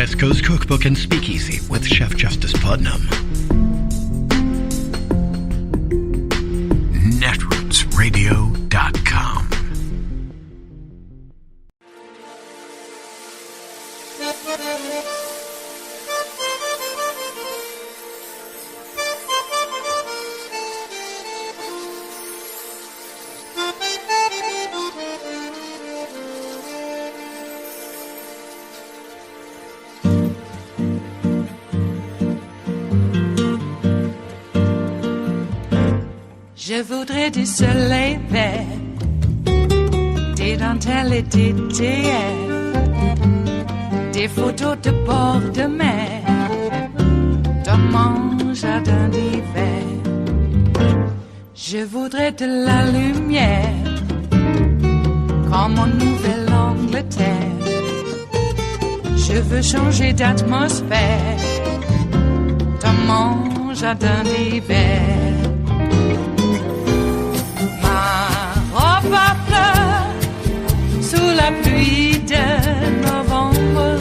West Coast Cookbook and Speakeasy with Chef Justice Putnam. Netrootsradio.com. Je voudrais du soleil vert, des dentelles et des théières, des photos de bord de mer, dans mon jardin d'hiver. Je voudrais de la lumière, comme en Nouvelle-Angleterre. Je veux changer d'atmosphère, dans mon jardin d'hiver. Ma fleur sous la pluie de novembre,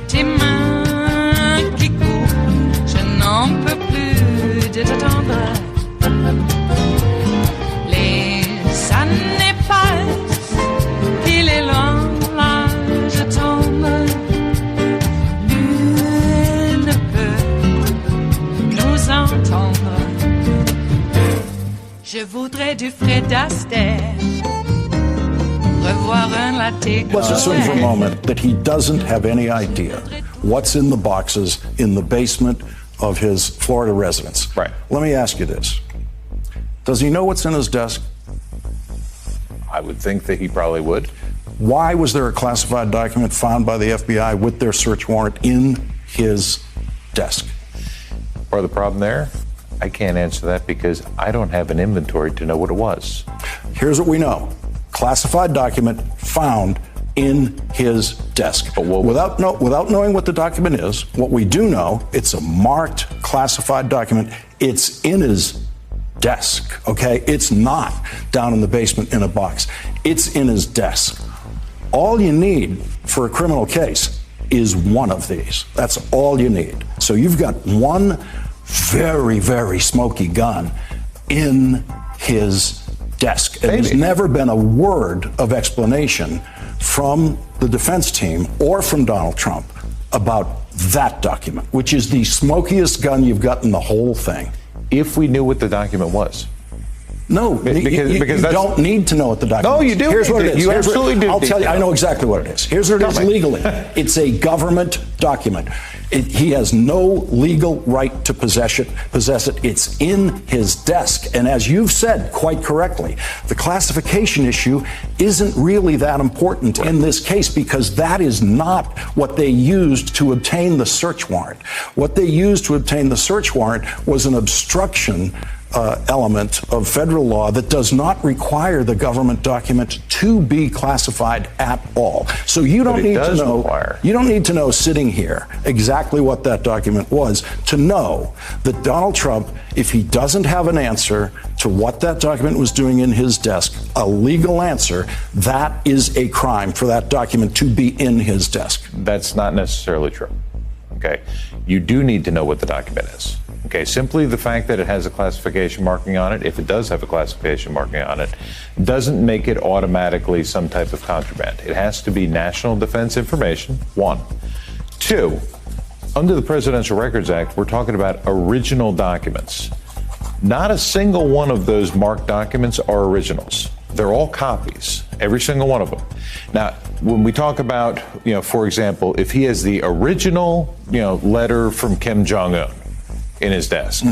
tes mains qui courent, je n'en peux plus de t'attendre. Les années passent, il est loin, là je tombe. Nul ne peut nous entendre. Je voudrais du Fred Astaire, revoir un latte. Let's assume for a moment that he doesn't have any idea what's in the boxes in the basement of his Florida residence. Right. Let me ask you this. Does he know what's in his desk? I would think that he probably would. Why was there a classified document found by the FBI with their search warrant in his desk? Part of the problem there? I can't answer that because I don't have an inventory to know what it was. Here's what we know. Classified document found in his desk. But without knowing what the document is, what we do know, it's a marked classified document. It's in his desk, okay? It's not down in the basement in a box. It's in his desk. All you need for a criminal case is one of these. That's all you need. So you've got one very, very smoky gun in his desk. And there's never been a word of explanation from the defense team or from Donald Trump about that document, which is the smokiest gun you've got in the whole thing. If we knew what the document was. No, because you don't need to know what the document is. No, you do. Here's what it is. You absolutely do. I'll tell you, I know exactly what it is. Here's what it is legally. It's a government document. He has no legal right to possess it. It's in his desk. And as you've said quite correctly, the classification issue isn't really that important in this case because that is not what they used to obtain the search warrant. What they used to obtain the search warrant was an obstruction element of federal law that does not require the government document to be classified at all. So you don't need to know. You don't need to know sitting here exactly what that document was to know that Donald Trump, if he doesn't have an answer to what that document was doing in his desk, a legal answer, that is a crime for that document to be in his desk. That's not necessarily true. Okay, you do need to know what the document is. Okay, simply the fact that it has a classification marking on it, if it does have a classification marking on it, doesn't make it automatically some type of contraband. It has to be national defense information, one. Two, under the Presidential Records Act, we're talking about original documents. Not a single one of those marked documents are originals. They're all copies, every single one of them. Now, when we talk about, for example, if he has the original, letter from Kim Jong-un in his desk,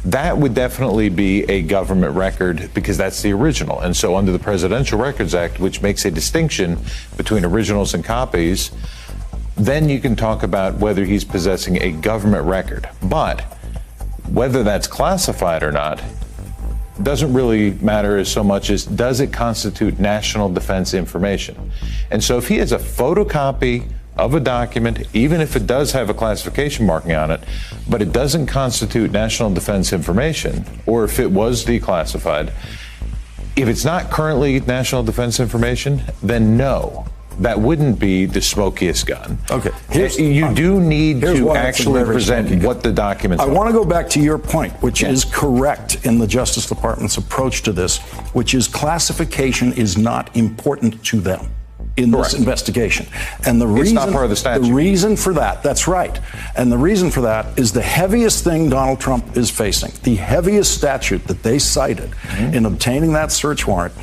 that would definitely be a government record because that's the original. And so under the Presidential Records Act, which makes a distinction between originals and copies, then you can talk about whether he's possessing a government record. But whether that's classified or not doesn't really matter as so much as does it constitute national defense information. And so if he has a photocopy of a document, even if it does have a classification marking on it, but it doesn't constitute national defense information, or if it was declassified, if it's not currently national defense information, then no, that wouldn't be the smokiest gun. Okay. You do need to why it's actually very present smoky. what the documents I are. want to go back to your point, which is correct in the Justice Department's approach to this, which is classification is not important to them in Correct. this investigation. And the It's reason, not part of the statute. The reason for that, that's right. And the reason for that is the heaviest thing Donald Trump is facing, the heaviest statute that they cited in obtaining that search warrant,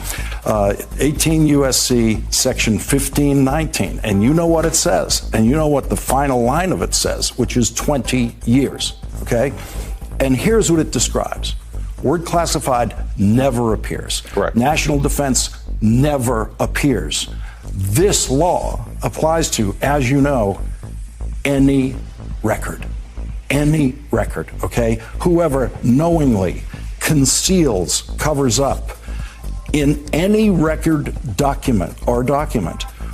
18 U.S.C. section 1519. And you know what it says, and you know what the final line of it says, which is 20 years, okay? And here's what it describes. Word classified never appears. Correct. National defense never appears. This law applies to, as you know, any record, okay? Whoever knowingly conceals, covers up in any record document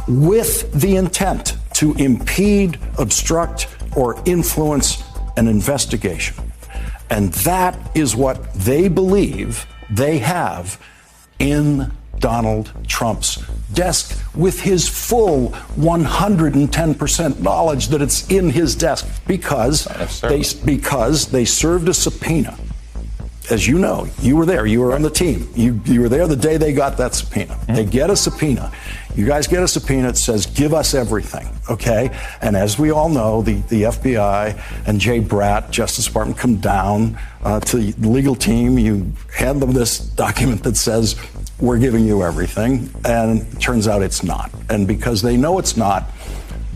with the intent to impede, obstruct, or influence an investigation. And that is what they believe they have in Donald Trump's desk, with his full 110% knowledge that it's in his desk, because they served a subpoena. As you know, you were there, you were on the team. You were there the day they got that subpoena. They get a subpoena. You guys get a subpoena that says, give us everything, okay? And as we all know, the FBI and Jay Bratt, Justice Department, come down to the legal team. You hand them this document that says, we're giving you everything, and it turns out it's not. And because they know it's not,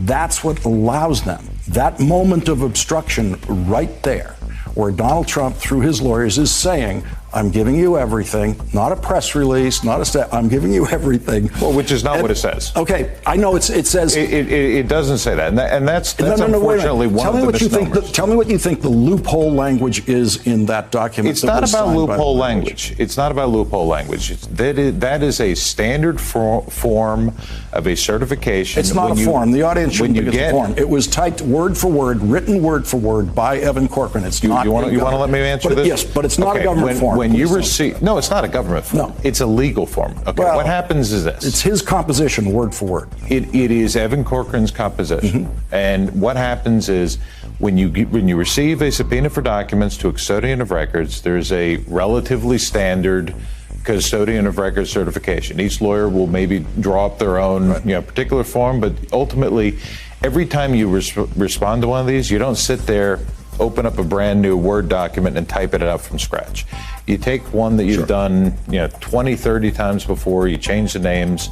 that's what allows them, that moment of obstruction right there, where Donald Trump, through his lawyers, is saying, I'm giving you everything, not a press release, not a I'm giving you everything. Well, which is not what it says. Okay, I know it says... It doesn't say that, and that's unfortunately one of the misnomers. Tell me what you think the loophole language is in that document. It's not about loophole language. It's not about loophole language. That is a standard form of a certification. It's not a form. The audience shouldn't think it's a form. It was typed word for word, written word for word by Evan Corcoran. It's not. You want to let me answer this? Yes, but it's not a government form. When you receive, no, it's not a government form. No. It's a legal form. Okay. Well, what happens is this. It's his composition, word for word. It is Evan Corcoran's composition. And what happens is when you receive a subpoena for documents to a custodian of records, there's a relatively standard custodian of records certification. Each lawyer will maybe draw up their own particular form, but ultimately, every time you respond to one of these, you don't sit there, open up a brand new Word document and type it out from scratch. You take one that you've done 20, 30 times before, you change the names.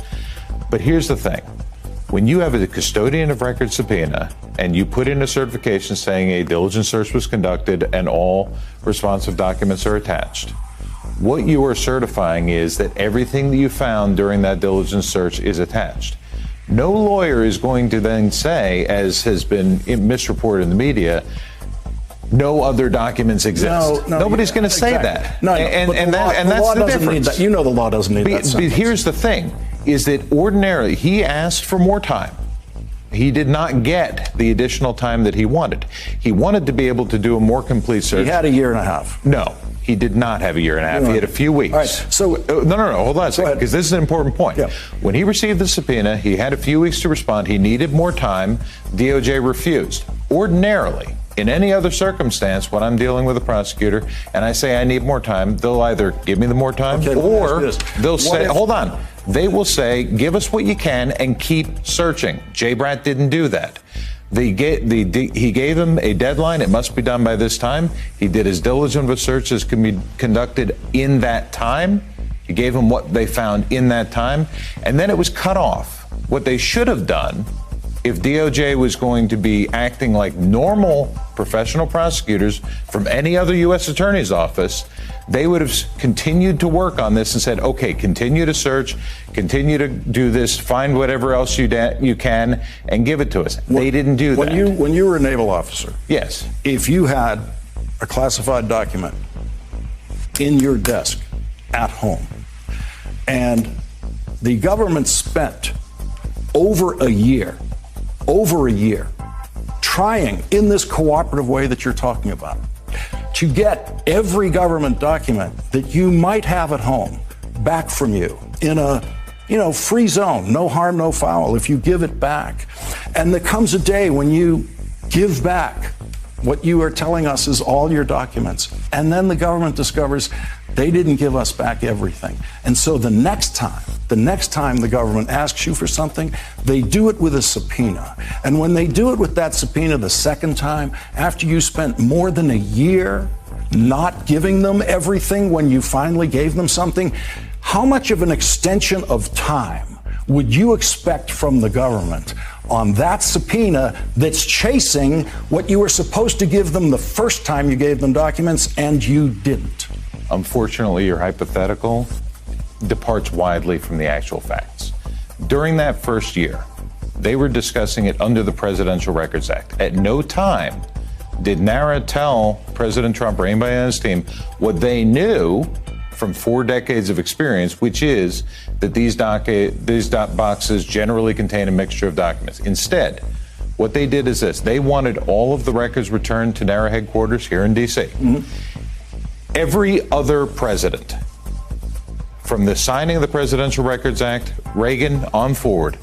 But here's the thing. When you have a custodian of records subpoena and you put in a certification saying a diligent search was conducted and all responsive documents are attached, what you are certifying is that everything that you found during that diligent search is attached. No lawyer is going to then say, as has been misreported in the media, no other documents exist. Nobody's going to say that. No, and that's the difference. You know the law doesn't need that sentence. But here's the thing, is that ordinarily he asked for more time. He did not get the additional time that he wanted. He wanted to be able to do a more complete search. He had a year and a half. No, he did not have a year and a half. He had a few weeks. All right, so... No, hold on a second, because this is an important point. Yeah. When he received the subpoena, he had a few weeks to respond. He needed more time. DOJ refused. Ordinarily, in any other circumstance, when I'm dealing with a prosecutor and I say I need more time, they'll either give me the more time or they'll say, hold on. They will say, give us what you can and keep searching. Jay Bratt didn't do that. He gave him a deadline. It must be done by this time. He did as diligent of a search as can be conducted in that time. He gave him what they found in that time. And then it was cut off. What they should have done, if DOJ was going to be acting like normal professional prosecutors from any other U.S. attorney's office, they would have continued to work on this and said, okay, continue to search, continue to do this, find whatever else you can, and give it to us. They didn't do that. When you were a naval officer, yes, if you had a classified document in your desk at home, and the government spent over a year, trying in this cooperative way that you're talking about, to get every government document that you might have at home back from you in a free zone, no harm, no foul if you give it back. And there comes a day when you give back what you are telling us is all your documents. And then the government discovers they didn't give us back everything. And so the next time the government asks you for something, they do it with a subpoena. And when they do it with that subpoena the second time, after you spent more than a year not giving them everything when you finally gave them something, how much of an extension of time would you expect from the government on that subpoena that's chasing what you were supposed to give them the first time you gave them documents and you didn't? Unfortunately, your hypothetical departs widely from the actual facts. During that first year, they were discussing it under the Presidential Records Act. At no time did NARA tell President Trump or anybody on his team what they knew from 4 decades of experience, which is that these boxes generally contain a mixture of documents. Instead, what they did is this. They wanted all of the records returned to NARA headquarters here in D.C. Mm-hmm. Every other president, from the signing of the Presidential Records Act, Reagan on forward,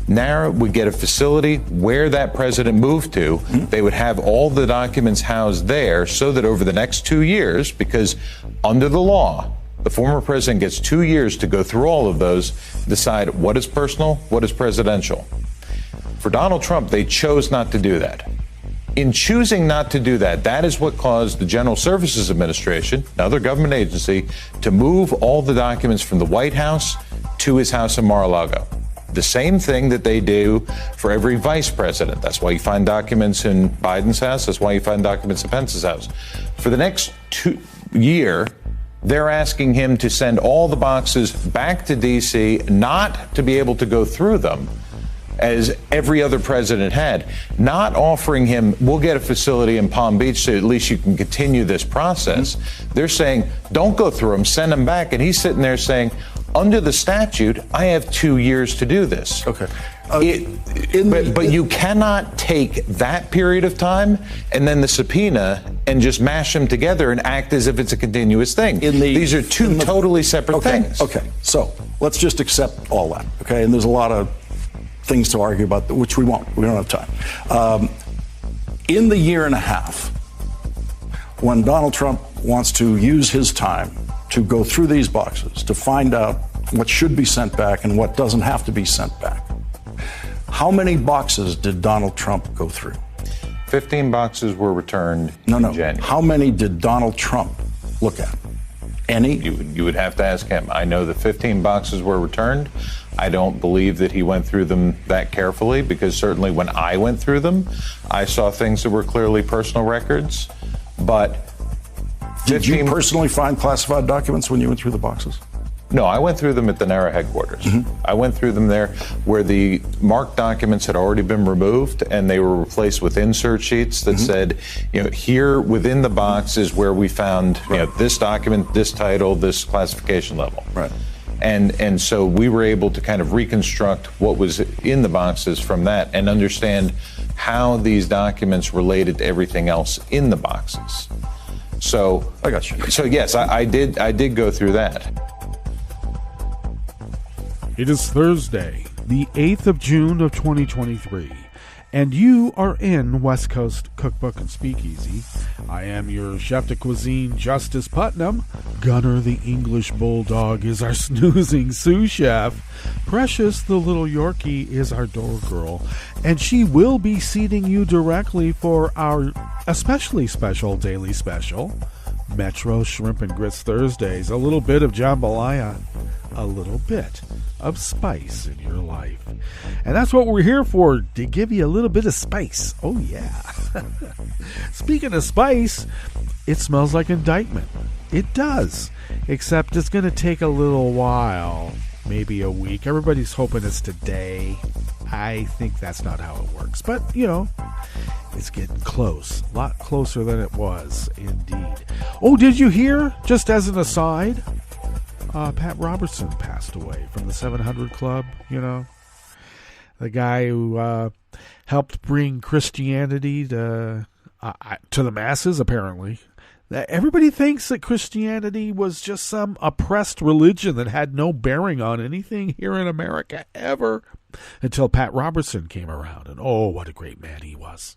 NARA would get a facility where that president moved to. Mm-hmm. They would have all the documents housed there so that over the next 2 years, because under the law, the former president gets 2 years to go through all of those, decide what is personal, what is presidential. For Donald Trump, they chose not to do that. In choosing not to do that, that is what caused the General Services Administration, another government agency, to move all the documents from the White House to his house in Mar-a-Lago. The same thing that they do for every vice president. That's why you find documents in Biden's house. That's why you find documents in Pence's house. For the next year, they're asking him to send all the boxes back to D.C., not to be able to go through them, as every other president had, not offering him, we'll get a facility in Palm Beach so at least you can continue this process. Mm-hmm. They're saying, don't go through them, send them back. And he's sitting there saying, under the statute, I have 2 years to do this. Okay. But you cannot take that period of time and then the subpoena and just mash them together and act as if it's a continuous thing. These are two totally separate things. Okay, so let's just accept all that, okay? And there's a lot of things to argue about, which we won't. We don't have time. In the year and a half, when Donald Trump wants to use his time to go through these boxes to find out what should be sent back and what doesn't have to be sent back, how many boxes did Donald Trump go through? 15 boxes were returned in January. How many did Donald Trump look at? Any? You would have to ask him. I know the 15 boxes were returned. I don't believe that he went through them that carefully, because certainly when I went through them, I saw things that were clearly personal records. But did you personally find classified documents when you went through the boxes? No, I went through them at the NARA headquarters. Mm-hmm. I went through them there where the marked documents had already been removed and they were replaced with insert sheets that said, here within the box is where we found this document, this title, this classification level. Right. And so we were able to kind of reconstruct what was in the boxes from that and understand how these documents related to everything else in the boxes. So I got you. So yes, I did go through that. It is Thursday, the 8th of June of 2023, and you are in West Coast Cookbook and Speakeasy. I am your chef de cuisine, Justice Putnam. Gunner the English Bulldog is our snoozing sous chef. Precious the little Yorkie is our door girl, and she will be seating you directly for our especially special daily special, Metro Shrimp and Grits Thursdays. A little bit of jambalaya, a little bit of spice in your life. And that's what we're here for, to give you a little bit of spice. Oh, yeah. Speaking of spice, it smells like indictment. It does. Except it's going to take a little while, maybe a week. Everybody's hoping it's today. I think that's not how it works. But, it's getting close. A lot closer than it was, indeed. Oh, did you hear, just as an aside, Pat Robertson passed away from the 700 Club, the guy who helped bring Christianity to the masses, apparently. Everybody thinks that Christianity was just some oppressed religion that had no bearing on anything here in America ever, until Pat Robertson came around. And oh, what a great man he was.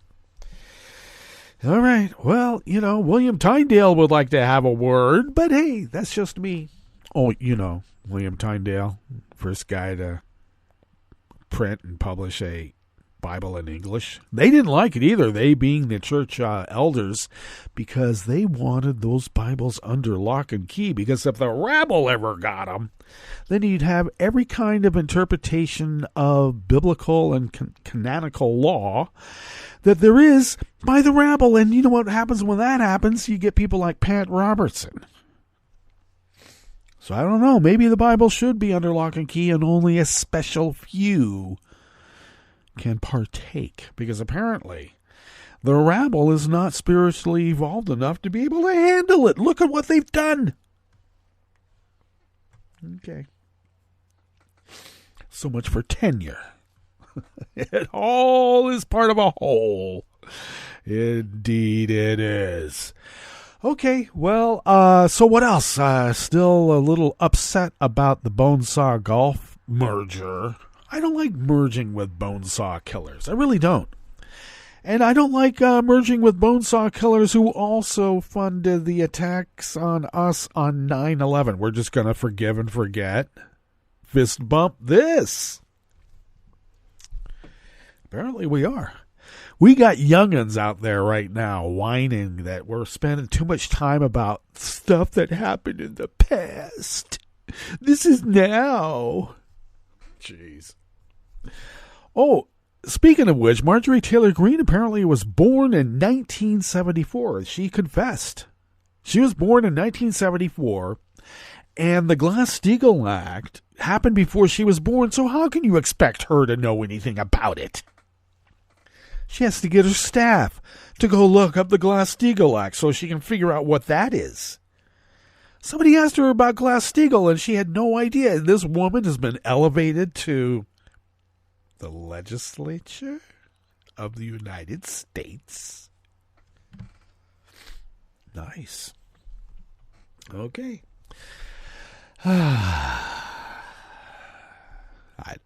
All right. Well, William Tyndale would like to have a word, but hey, that's just me. Oh, William Tyndale, first guy to print and publish a Bible in English. They didn't like it either, they being the church elders, because they wanted those Bibles under lock and key, because if the rabble ever got them, then you'd have every kind of interpretation of biblical and canonical law that there is by the rabble. And you know what happens when that happens? You get people like Pat Robertson. So I don't know, maybe the Bible should be under lock and key and only a special few can partake, because apparently the rabble is not spiritually evolved enough to be able to handle it. Look at what they've done. Okay. So much for tenure. It all is part of a whole. Indeed it is. Okay, well, so what else? Still a little upset about the Bonesaw Golf merger. I don't like merging with Bonesaw Killers. I really don't. And I don't like merging with Bonesaw Killers who also funded the attacks on us on 9/11. We're just going to forgive and forget. Fist bump this. Apparently we are. We got young'uns out there right now whining that we're spending too much time about stuff that happened in the past. This is now. Jeez. Oh, speaking of which, Marjorie Taylor Greene apparently was born in 1974. She confessed. She was born in 1974, and the Glass-Steagall Act happened before she was born, so how can you expect her to know anything about it? She has to get her staff to go look up the Glass-Steagall Act so she can figure out what that is. Somebody asked her about Glass-Steagall, and she had no idea. This woman has been elevated to the legislature of the United States. Nice. Okay.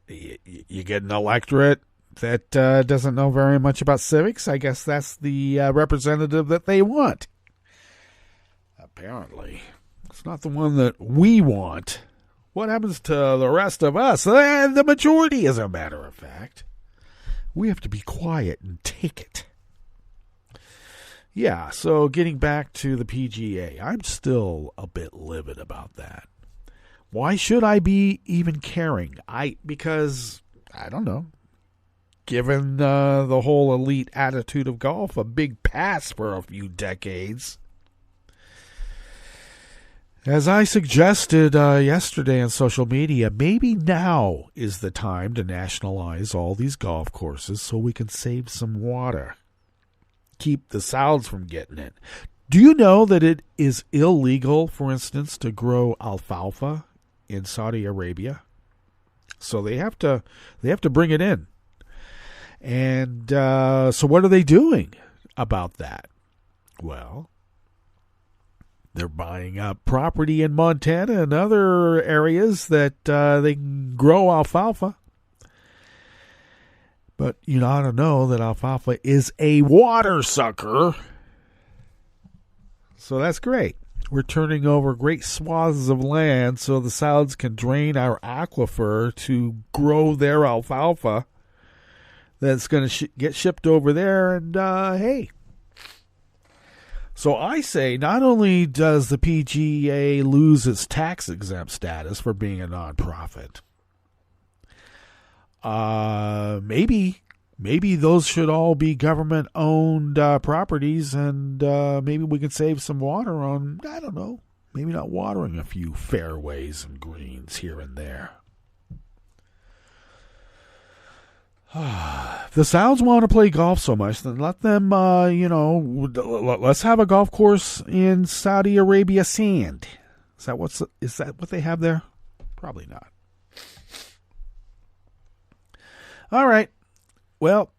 You get an electorate that doesn't know very much about civics. I guess that's the representative that they want. Apparently. It's not the one that we want. What happens to the rest of us? The majority, as a matter of fact. We have to be quiet and take it. Yeah, so getting back to the PGA, I'm still a bit livid about that. Why should I be even caring? Because, I don't know, given the whole elite attitude of golf, a big pass for a few decades. As I suggested yesterday on social media, maybe now is the time to nationalize all these golf courses so we can save some water. Keep the Sauds from getting it. Do you know that it is illegal, for instance, to grow alfalfa in Saudi Arabia? So they have to bring it in. And so what are they doing about that? Well, they're buying up property in Montana and other areas that they can grow alfalfa. But you ought to know that alfalfa is a water sucker. So that's great. We're turning over great swaths of land so the Sauds can drain our aquifer to grow their alfalfa that's going to get shipped over there. And hey. So I say, not only does the PGA lose its tax-exempt status for being a nonprofit, maybe those should all be government-owned properties, and maybe we can save some water on, I don't know, maybe not watering a few fairways and greens here and there. If the Sauds want to play golf so much, then let them, let's have a golf course in Saudi Arabia sand. Is that what they have there? Probably not. All right. Well,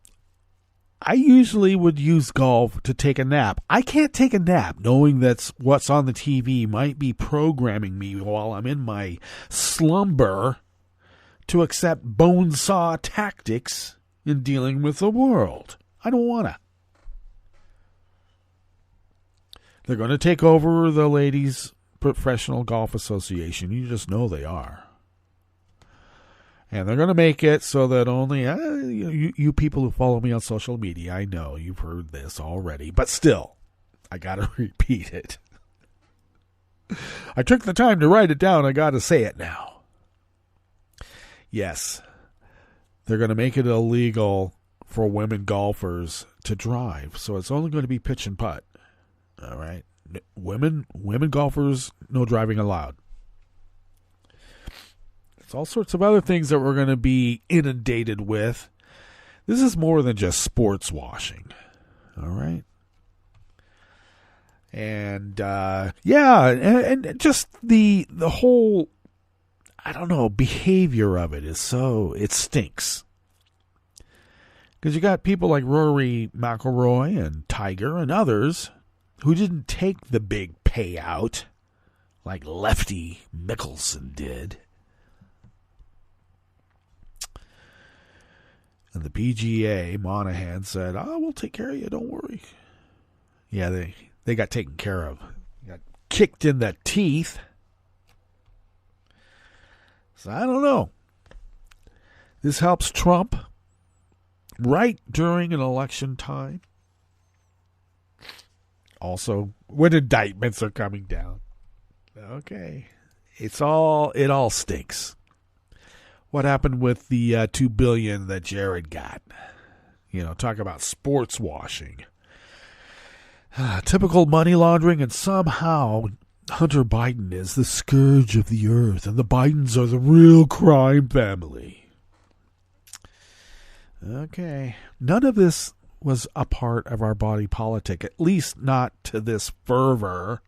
I usually would use golf to take a nap. I can't take a nap knowing that what's on the TV might be programming me while I'm in my slumber to accept bonesaw tactics in dealing with the world. I don't want to. They're going to take over the Ladies Professional Golf Association. You just know they are. And they're going to make it so that only you people who follow me on social media, I know you've heard this already. But still, I got to repeat it. I took the time to write it down. I got to say it now. Yes, they're going to make it illegal for women golfers to drive. So it's only going to be pitch and putt. All right. Women golfers, no driving allowed. It's all sorts of other things that we're going to be inundated with. This is more than just sports washing. All right. And and just the whole, I don't know, behavior of it it stinks. Because you got people like Rory McIlroy and Tiger and others who didn't take the big payout like Lefty Mickelson did. And the PGA, Monahan, said, we'll take care of you, don't worry. Yeah, they got taken care of. Got kicked in the teeth. So I don't know. This helps Trump right during an election time. Also, when indictments are coming down. Okay. It all stinks. What happened with the $2 billion that Jared got? Talk about sports washing. Typical money laundering, and somehow Hunter Biden is the scourge of the earth, and the Bidens are the real crime family. Okay. None of this was a part of our body politic, at least not to this fervor,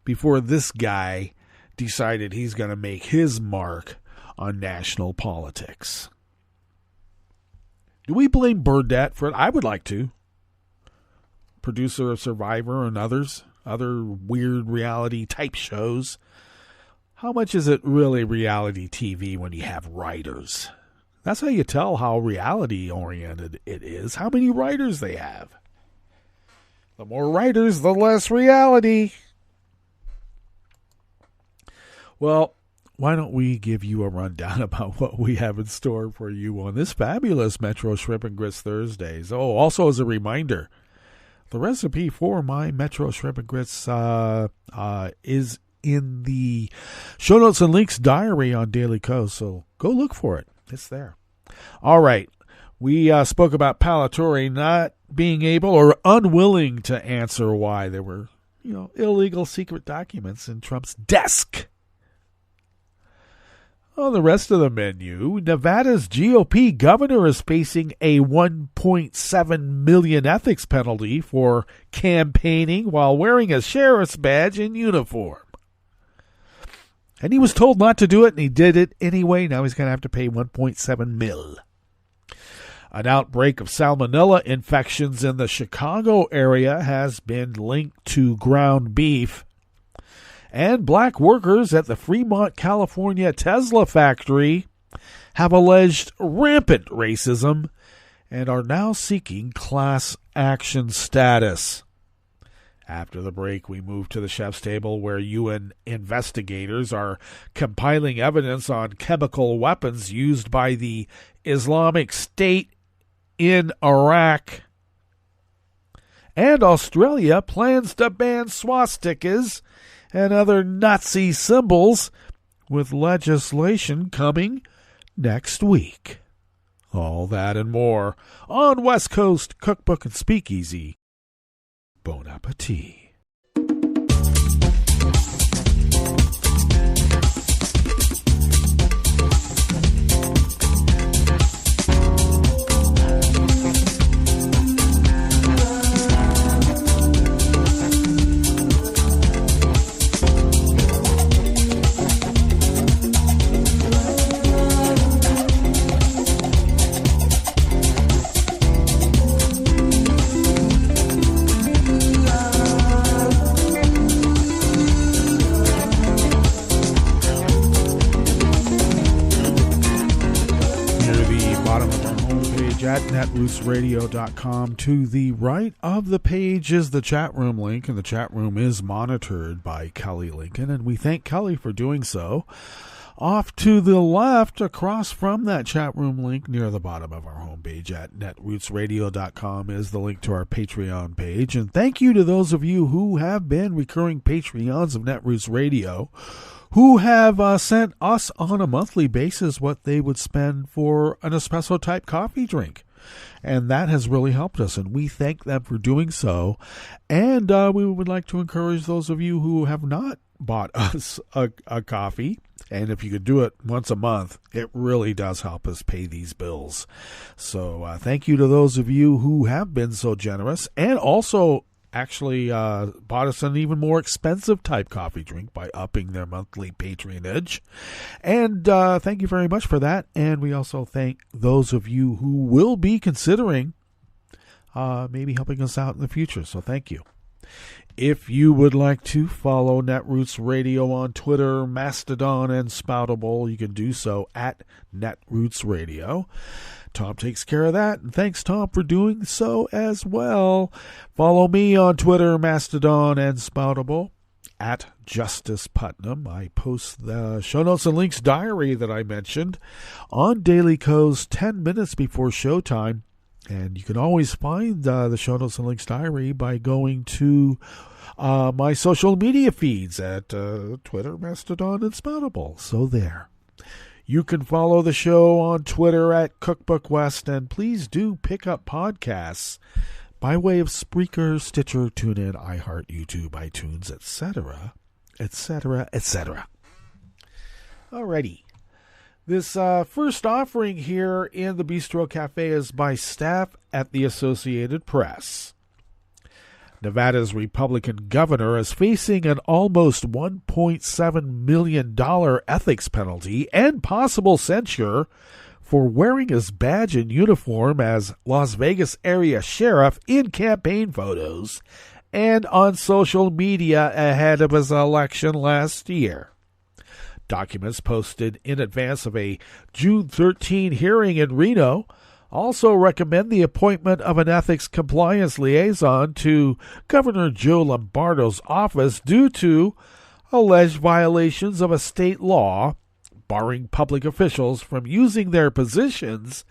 before this guy decided he's going to make his mark on national politics. Do we blame Burdett for it? I would like to. Producer of Survivor and other weird reality type shows. How much is it really reality TV when you have writers? That's how you tell how reality oriented it is. How many writers they have. The more writers, the less reality. Well, why don't we give you a rundown about what we have in store for you on this fabulous Metro Shrimp and Grits Thursdays. Oh, also as a reminder, the recipe for my Metro Shrimp and Grits is in the show notes and links diary on Daily Coast, so go look for it. It's there. All right. We spoke about Palatori not being able or unwilling to answer why there were, illegal secret documents in Trump's desk. On the rest of the menu, Nevada's GOP governor is facing a $1.7 million ethics penalty for campaigning while wearing a sheriff's badge and uniform. And he was told not to do it, and he did it anyway. Now he's going to have to pay $1.7 million. An outbreak of salmonella infections in the Chicago area has been linked to ground beef. And black workers at the Fremont, California Tesla factory have alleged rampant racism and are now seeking class action status. After the break, we move to the chef's table where UN investigators are compiling evidence on chemical weapons used by the Islamic State in Iraq. And Australia plans to ban swastikas and other Nazi symbols, with legislation coming next week. All that and more on West Coast Cookbook and Speakeasy. Bon appetit. the bottom of our homepage at netrootsradio.com. To the right of the page is the chat room link, and the chat room is monitored by Kelly Lincoln, and we thank Kelly for doing so. Off to the left, across from that chat room link near the bottom of our homepage at netrootsradio.com is the link to our Patreon page. And thank you to those of you who have been recurring Patreons of Netroots Radio, who have sent us on a monthly basis what they would spend for an espresso-type coffee drink. And that has really helped us, and we thank them for doing so. And we would like to encourage those of you who have not bought us a coffee, and if you could do it once a month, it really does help us pay these bills. So thank you to those of you who have been so generous, and also actually bought us an even more expensive type coffee drink by upping their monthly patronage. And thank you very much for that. And we also thank those of you who will be considering maybe helping us out in the future. So thank you. If you would like to follow Netroots Radio on Twitter, Mastodon, and Spoutable, you can do so at Netroots Radio. Tom takes care of that, and thanks, Tom, for doing so as well. Follow me on Twitter, Mastodon, and Spoutable at Justice Putnam. I post the show notes and links diary that I mentioned on Daily Co's 10 minutes before showtime. And you can always find the show notes and links diary by going to my social media feeds at Twitter, Mastodon, and Spoutable. So there. You can follow the show on Twitter at Cookbook West, and please do pick up podcasts by way of Spreaker, Stitcher, TuneIn, iHeart, YouTube, iTunes, etc., etc., etc. Alrighty. This first offering here in the Bistro Cafe is by staff at the Associated Press. Nevada's Republican governor is facing an almost $1.7 million ethics penalty and possible censure for wearing his badge and uniform as Las Vegas area sheriff in campaign photos and on social media ahead of his election last year. Documents posted in advance of a June 13 hearing in Reno also recommend the appointment of an ethics compliance liaison to Governor Joe Lombardo's office due to alleged violations of a state law barring public officials from using their positions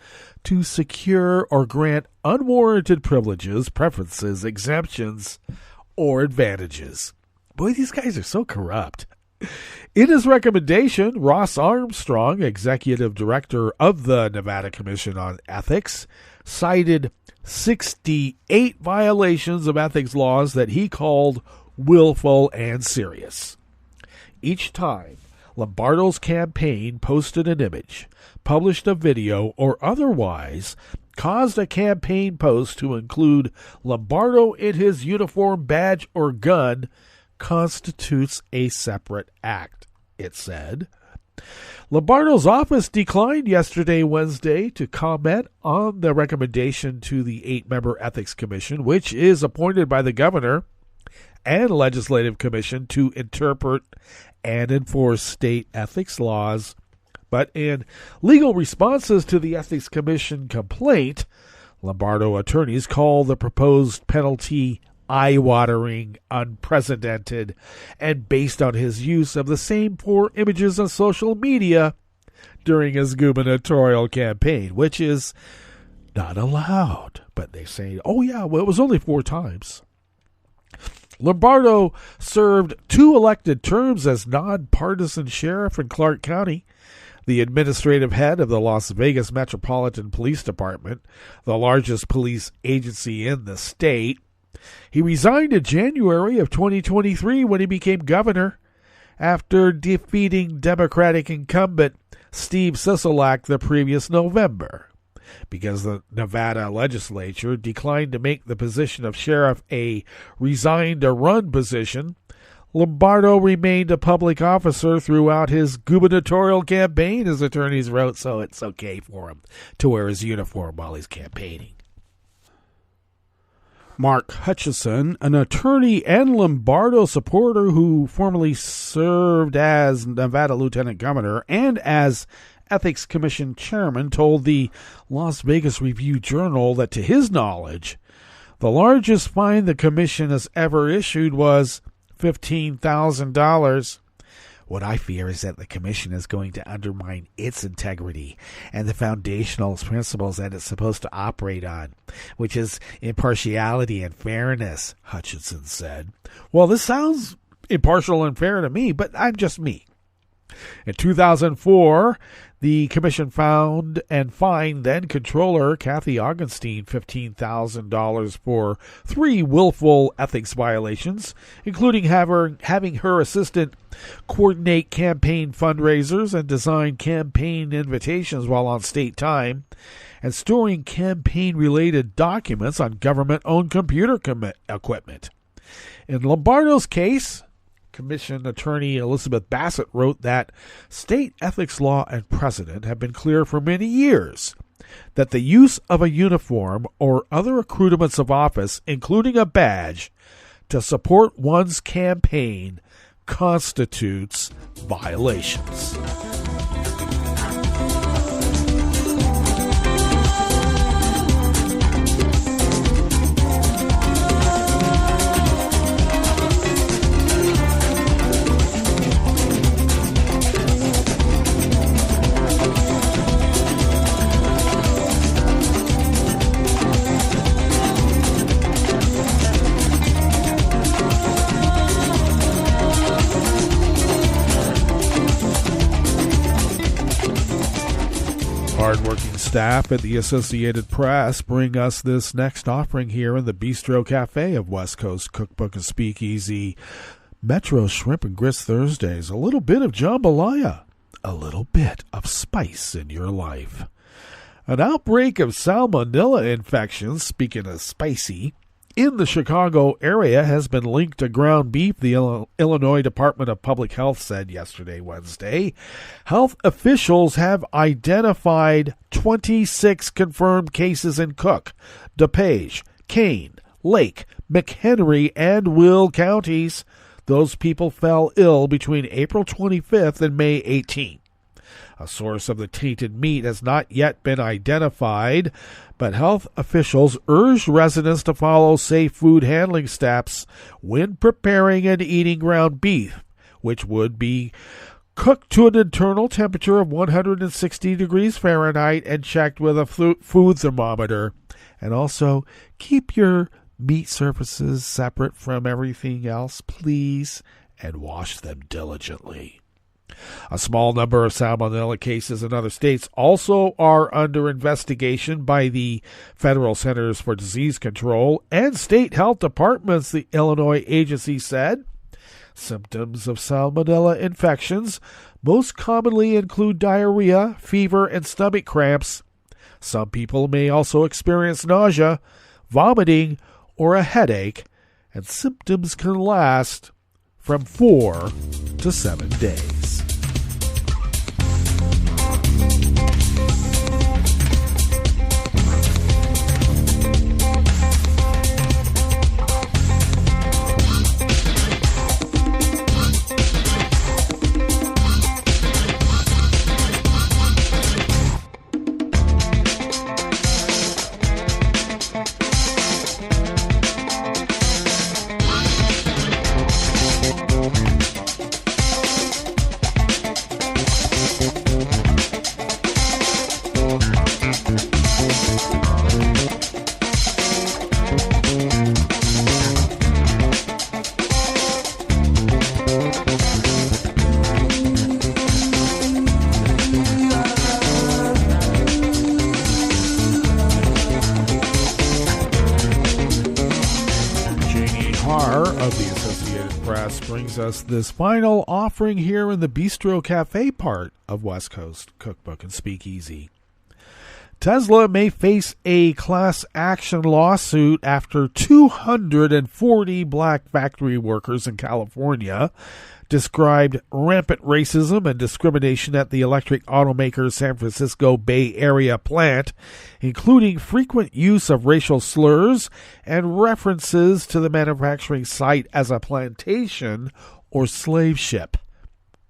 to secure or grant unwarranted privileges, preferences, exemptions, or advantages. Boy, these guys are so corrupt. In his recommendation, Ross Armstrong, executive director of the Nevada Commission on Ethics, cited 68 violations of ethics laws that he called willful and serious. Each time Lombardo's campaign posted an image, published a video, or otherwise caused a campaign post to include Lombardo in his uniform, badge, or gun, constitutes a separate act, it said. Lombardo's office declined yesterday, Wednesday, to comment on the recommendation to the 8-member Ethics Commission, which is appointed by the governor and Legislative Commission to interpret and enforce state ethics laws. But in legal responses to the Ethics Commission complaint, Lombardo attorneys call the proposed penalty eye-watering, unprecedented, and based on his use of the same poor images on social media during his gubernatorial campaign, which is not allowed. But they say, oh yeah, well, it was only 4 times. Lombardo served 2 elected terms as nonpartisan sheriff in Clark County, the administrative head of the Las Vegas Metropolitan Police Department, the largest police agency in the state. He resigned in January of 2023 when he became governor after defeating Democratic incumbent Steve Sisolak the previous November. Because the Nevada legislature declined to make the position of sheriff a resign-to-run position, Lombardo remained a public officer throughout his gubernatorial campaign, his attorneys wrote, so it's okay for him to wear his uniform while he's campaigning. Mark Hutchison, an attorney and Lombardo supporter who formerly served as Nevada lieutenant governor and as Ethics Commission chairman told the Las Vegas Review-Journal that, to his knowledge, the largest fine the commission has ever issued was $15,000. What I fear is that the commission is going to undermine its integrity and the foundational principles that it's supposed to operate on, which is impartiality and fairness, Hutchinson said. Well, this sounds impartial and fair to me, but I'm just me. In 2004, the commission found and fined then-Controller Kathy Augenstein $15,000 for 3 willful ethics violations, including having her assistant coordinate campaign fundraisers and design campaign invitations while on state time, and storing campaign-related documents on government-owned computer equipment. In Lombardo's case, Commission Attorney Elizabeth Bassett wrote that state ethics law and precedent have been clear for many years that the use of a uniform or other accoutrements of office, including a badge, to support one's campaign constitutes violations. Hardworking staff at the Associated Press bring us this next offering here in the Bistro Cafe of West Coast Cookbook and Speakeasy. Metro Shrimp and Grits Thursdays. A little bit of jambalaya. A little bit of spice in your life. An outbreak of salmonella infections, speaking of spicy, in the Chicago area has been linked to ground beef, the Illinois Department of Public Health said yesterday, Wednesday. Health officials have identified 26 confirmed cases in Cook, DuPage, Kane, Lake, McHenry, and Will counties. Those people fell ill between April 25th and May 18th. A source of the tainted meat has not yet been identified, but health officials urged residents to follow safe food handling steps when preparing and eating ground beef, which would be cooked to an internal temperature of 160 degrees Fahrenheit and checked with a food thermometer. And also, keep your meat surfaces separate from everything else, please, and wash them diligently. A small number of salmonella cases in other states also are under investigation by the Federal Centers for Disease Control and state health departments, the Illinois agency said. Symptoms of salmonella infections most commonly include diarrhea, fever, and stomach cramps. Some people may also experience nausea, vomiting, or a headache, and symptoms can last from 4 to 7 days. Brings us this final offering here in the Bistro Cafe part of West Coast Cookbook and Speakeasy. Tesla may face a class action lawsuit after 240 black factory workers in California described rampant racism and discrimination at the electric automaker's San Francisco Bay Area plant, including frequent use of racial slurs and references to the manufacturing site as a plantation or slave ship.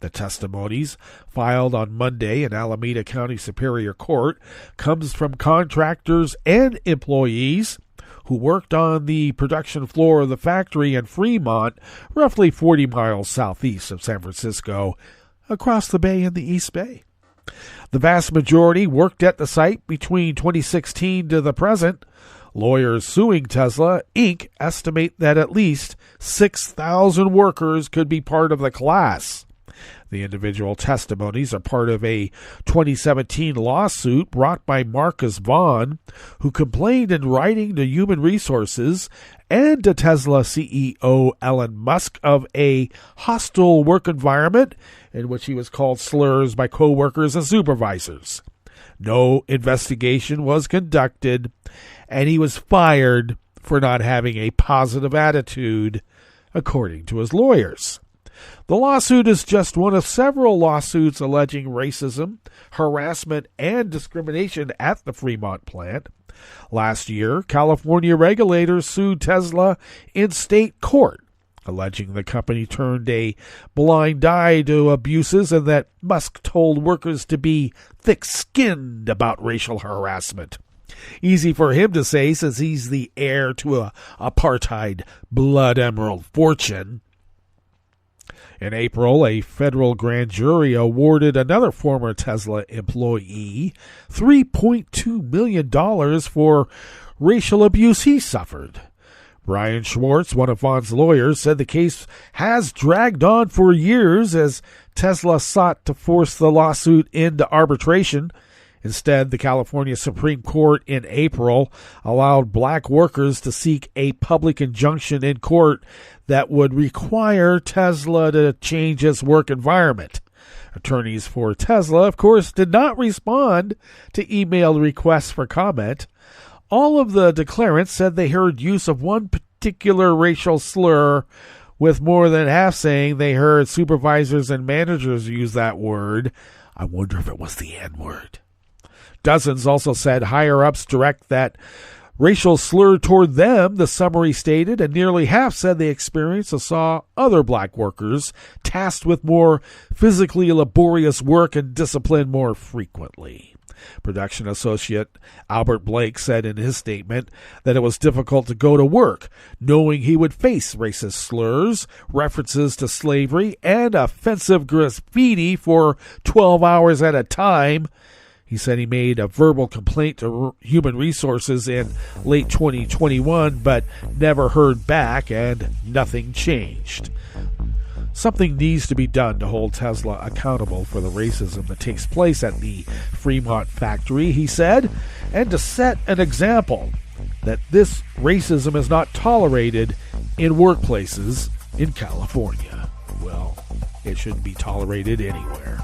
The testimonies, filed on Monday in Alameda County Superior Court, comes from contractors and employees who worked on the production floor of the factory in Fremont, roughly 40 miles southeast of San Francisco, across the bay in the East Bay. The vast majority worked at the site between 2016 to the present. Lawyers suing Tesla, Inc. estimate that at least 6,000 workers could be part of the class. The individual testimonies are part of a 2017 lawsuit brought by Marcus Vaughn, who complained in writing to Human Resources and to Tesla CEO Elon Musk of a hostile work environment in which he was called slurs by coworkers and supervisors. No investigation was conducted, and he was fired for not having a positive attitude, according to his lawyers. The lawsuit is just one of several lawsuits alleging racism, harassment, and discrimination at the Fremont plant. Last year, California regulators sued Tesla in state court, alleging the company turned a blind eye to abuses and that Musk told workers to be thick-skinned about racial harassment. Easy for him to say since he's the heir to a apartheid blood emerald fortune. In April, a federal grand jury awarded another former Tesla employee $3.2 million for racial abuse he suffered. Brian Schwartz, one of Vaughn's lawyers, said the case has dragged on for years as Tesla sought to force the lawsuit into arbitration. Instead, the California Supreme Court in April allowed black workers to seek a public injunction in court that would require Tesla to change its work environment. Attorneys for Tesla, of course, did not respond to email requests for comment. All of the declarants said they heard use of one particular racial slur, with more than half saying they heard supervisors and managers use that word. I wonder if it was the N-word. Dozens also said higher-ups direct that racial slur toward them, the summary stated, and nearly half said they experienced or saw other black workers tasked with more physically laborious work and discipline more frequently. Production associate Albert Blake said in his statement that it was difficult to go to work, knowing he would face racist slurs, references to slavery, and offensive graffiti for 12 hours at a time. He said he made a verbal complaint to Human Resources in late 2021, but never heard back, and nothing changed. Something needs to be done to hold Tesla accountable for the racism that takes place at the Fremont factory, he said, and to set an example that this racism is not tolerated in workplaces in California. Well, it shouldn't be tolerated anywhere.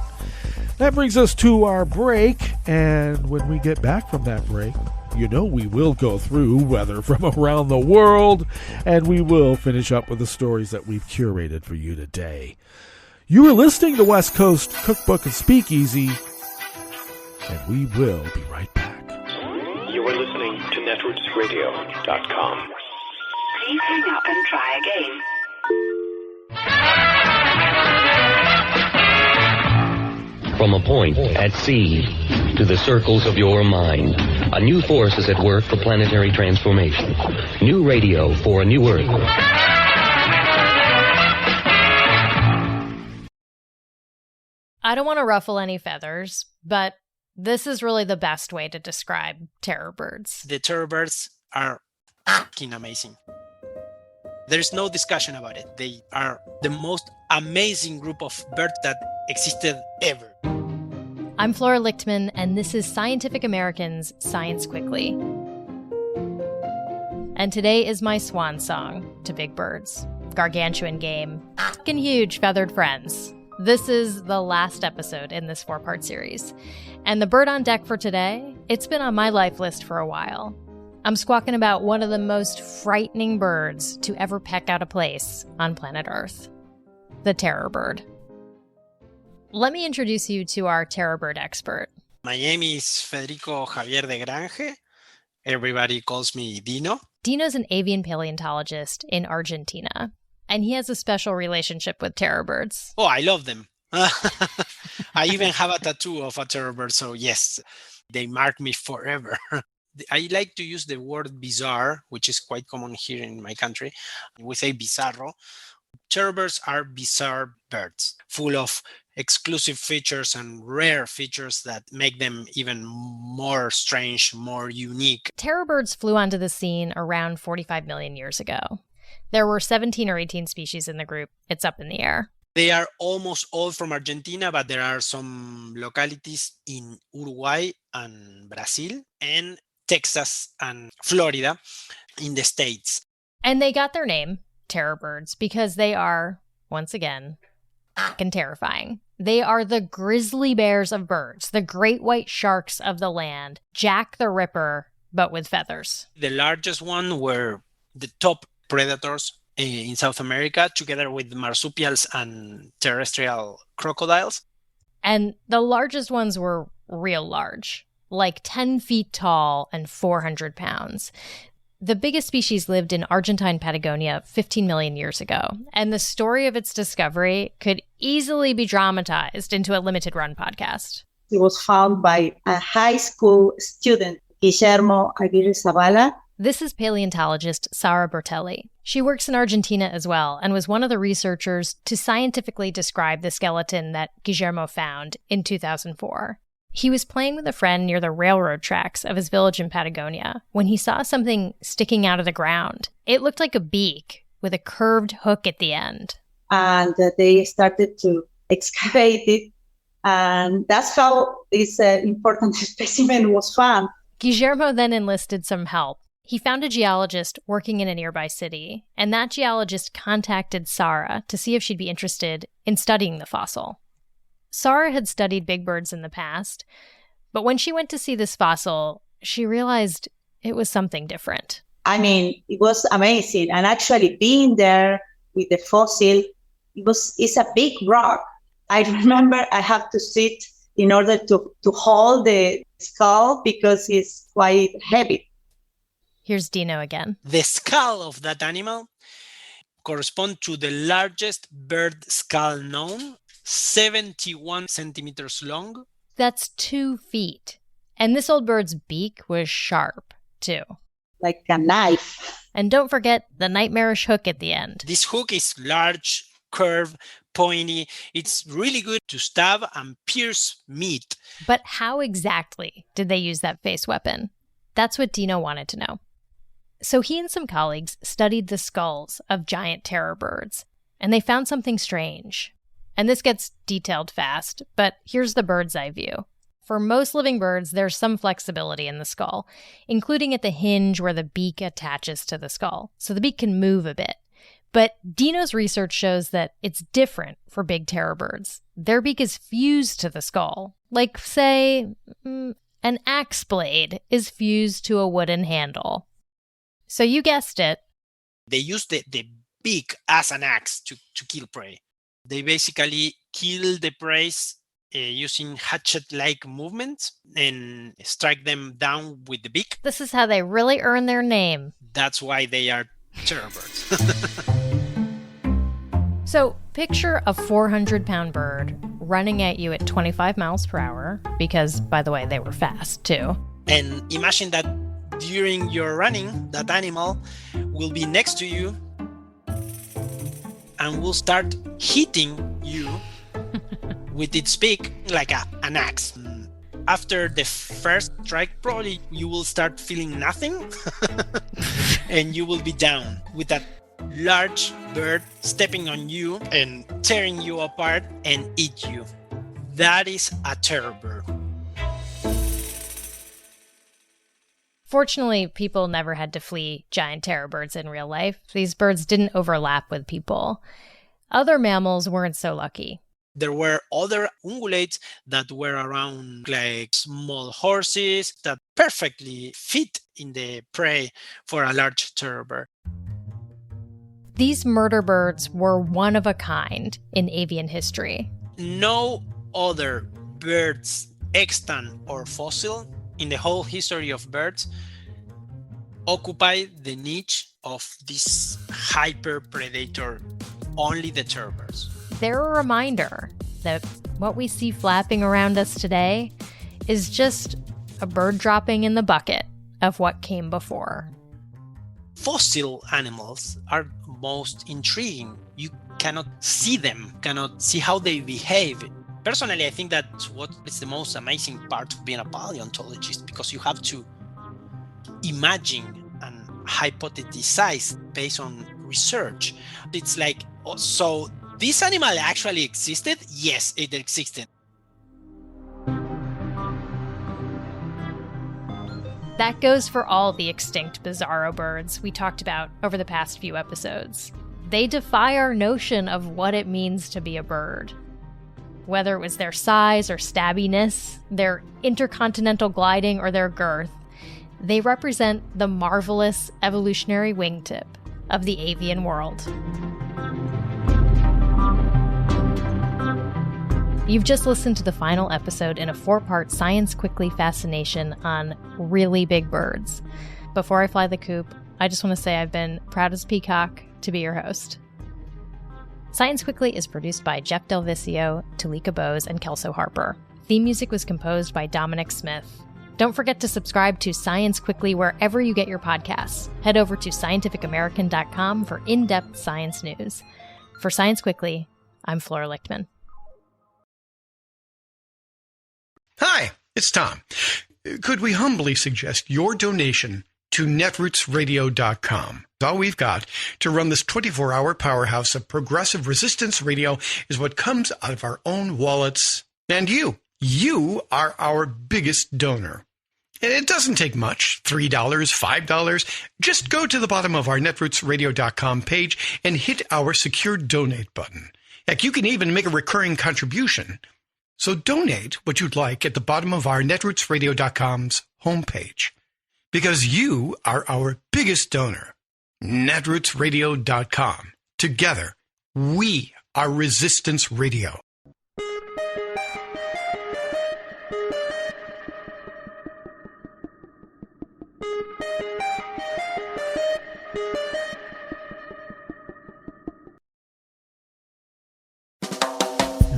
That brings us to our break, and when we get back from that break, you know we will go through weather from around the world, and we will finish up with the stories that we've curated for you today. You are listening to West Coast Cookbook and Speakeasy, and we will be right back. You are listening to netrootsradio.com. Please hang up and try again. From a point at sea to the circles of your mind, a new force is at work for planetary transformation. New radio for a new Earth. I don't want to ruffle any feathers, but this is really the best way to describe terror birds. The terror birds are fucking amazing. There's no discussion about it. They are the most amazing group of birds that existed ever. I'm Flora Lichtman, and this is Scientific American's Science Quickly. And today is my swan song to big birds. Gargantuan game. Fucking huge feathered friends. This is the last episode in this 4-part series. And the bird on deck for today, it's been on my life list for a while. I'm squawking about one of the most frightening birds to ever peck out a place on planet Earth. The terror bird. Let me introduce you to our terror bird expert. My name is Federico Javier de Grange. Everybody calls me Dino. Dino's an avian paleontologist in Argentina, and he has a special relationship with terror birds. Oh, I love them. I even have a tattoo of a terror bird, so yes, they mark me forever. I like to use the word bizarre, which is quite common here in my country. We say bizarro. Terror birds are bizarre birds, full of exclusive features and rare features that make them even more strange, more unique. Terror birds flew onto the scene around 45 million years ago. There were 17 or 18 species in the group. It's up in the air. They are almost all from Argentina, but there are some localities in Uruguay and Brazil and Texas and Florida in the States. And they got their name, terror birds, because they are, once again, fucking terrifying. They are the grizzly bears of birds, the great white sharks of the land, Jack the Ripper, but with feathers. The largest one were the top predators in South America, together with marsupials and terrestrial crocodiles. And the largest ones were real large, like 10 feet tall and 400 pounds. The biggest species lived in Argentine Patagonia 15 million years ago, and the story of its discovery could easily be dramatized into a limited-run podcast. It was found by a high school student, Guillermo Aguirre Zavala. This is paleontologist Sara Bertelli. She works in Argentina as well and was one of the researchers to scientifically describe the skeleton that Guillermo found in 2004. He was playing with a friend near the railroad tracks of his village in Patagonia when he saw something sticking out of the ground. It looked like a beak with a curved hook at the end. And they started to excavate it. And that's how this important specimen was found. Guillermo then enlisted some help. He found a geologist working in a nearby city, and that geologist contacted Sara to see if she'd be interested in studying the fossil. Sara had studied big birds in the past, but when she went to see this fossil, she realized it was something different. I mean, it was amazing. And actually being there with the fossil, it's a big rock. I remember I have to sit in order to hold the skull because it's quite heavy. Here's Dino again. The skull of that animal corresponds to the largest bird skull known, 71 centimeters long. That's 2 feet. And this old bird's beak was sharp, too. Like a knife. And don't forget the nightmarish hook at the end. This hook is large, curved, pointy. It's really good to stab and pierce meat. But how exactly did they use that face weapon? That's what Dino wanted to know. So he and some colleagues studied the skulls of giant terror birds, and they found something strange. And this gets detailed fast, but here's the bird's eye view. For most living birds, there's some flexibility in the skull, including at the hinge where the beak attaches to the skull, so the beak can move a bit. But Dino's research shows that it's different for big terror birds. Their beak is fused to the skull, like, say, an axe blade is fused to a wooden handle. So you guessed it. They use the beak as an axe to kill prey. They basically kill the prey using hatchet-like movements and strike them down with the beak. This is how they really earn their name. That's why they are terror birds. So picture a 400-pound bird running at you at 25 miles per hour, because, by the way, they were fast, too. And imagine that during your running, that animal will be next to you and will start hitting you with its beak like an axe. After the first strike, probably you will start feeling nothing and you will be down with that large bird stepping on you and tearing you apart and eat you. That is a terror bird. Fortunately, people never had to flee giant terror birds in real life. These birds didn't overlap with people. Other mammals weren't so lucky. There were other ungulates that were around, like small horses that perfectly fit in the prey for a large terror bird. These murder birds were one of a kind in avian history. No other birds, extant or fossil, in the whole history of birds, occupy the niche of this hyper predator. Only the terror birds. They're a reminder that what we see flapping around us today is just a bird dropping in the bucket of what came before. Fossil animals are most intriguing. You cannot see them, cannot see how they behave. Personally, I think that's what is the most amazing part of being a paleontologist, because you have to imagine and hypothesize based on research. It's like, so this animal actually existed? Yes, it existed. That goes for all the extinct bizarro birds we talked about over the past few episodes. They defy our notion of what it means to be a bird. Whether it was their size or stabbiness, their intercontinental gliding, or their girth, they represent the marvelous evolutionary wingtip of the avian world. You've just listened to the final episode in a 4-part Science Quickly fascination on really big birds. Before I fly the coop, I just want to say I've been proud as a peacock to be your host. Science Quickly is produced by Jeff Del Vicio, Talika Bose, and Kelso Harper. Theme music was composed by Dominic Smith. Don't forget to subscribe to Science Quickly wherever you get your podcasts. Head over to scientificamerican.com for in-depth science news. For Science Quickly, I'm Flora Lichtman. Hi, it's Tom. Could we humbly suggest your donation to netrootsradio.com? All we've got to run this 24-hour powerhouse of progressive resistance radio is what comes out of our own wallets. And you are our biggest donor. It doesn't take much, $3, $5. Just go to the bottom of our netrootsradio.com page and hit our secure donate button. Heck, you can even make a recurring contribution. So donate what you'd like at the bottom of our netrootsradio.com's homepage, because you are our biggest donor. netrootsradio.com. Together, we are Resistance Radio.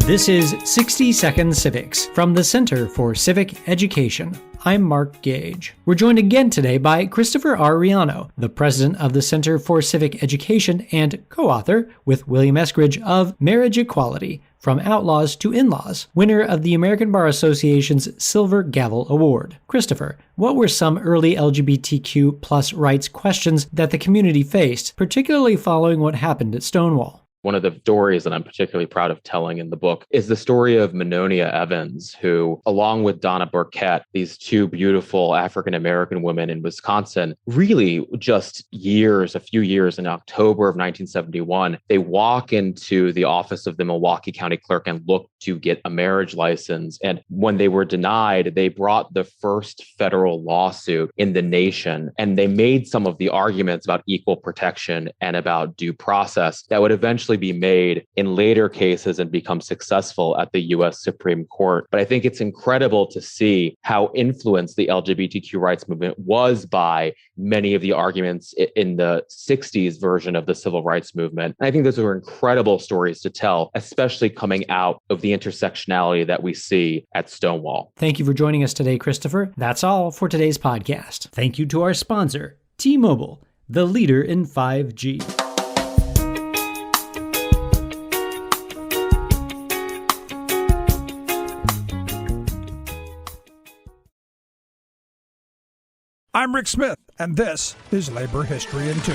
This is 60 Second Civics from the Center for Civic Education. I'm Mark Gage. We're joined again today by Christopher R. Riano, the president of the Center for Civic Education and co-author with William Eskridge of Marriage Equality, From Outlaws to In-Laws, winner of the American Bar Association's Silver Gavel Award. Christopher, what were some early LGBTQ plus rights questions that the community faced, particularly following what happened at Stonewall? One of the stories that I'm particularly proud of telling in the book is the story of Menonia Evans, who, along with Donna Burkett, these two beautiful African-American women in Wisconsin, really just a few years in October of 1971, they walk into the office of the Milwaukee County Clerk and look to get a marriage license. And when they were denied, they brought the first federal lawsuit in the nation. And they made some of the arguments about equal protection and about due process that would eventually be made in later cases and become successful at the U.S. Supreme Court. But I think it's incredible to see how influenced the LGBTQ rights movement was by many of the arguments in the 60s version of the civil rights movement. And I think those are incredible stories to tell, especially coming out of the intersectionality that we see at Stonewall. Thank you for joining us today, Christopher. That's all for today's podcast. Thank you to our sponsor, T-Mobile, the leader in 5G. I'm Rick Smith, and this is Labor History in 2.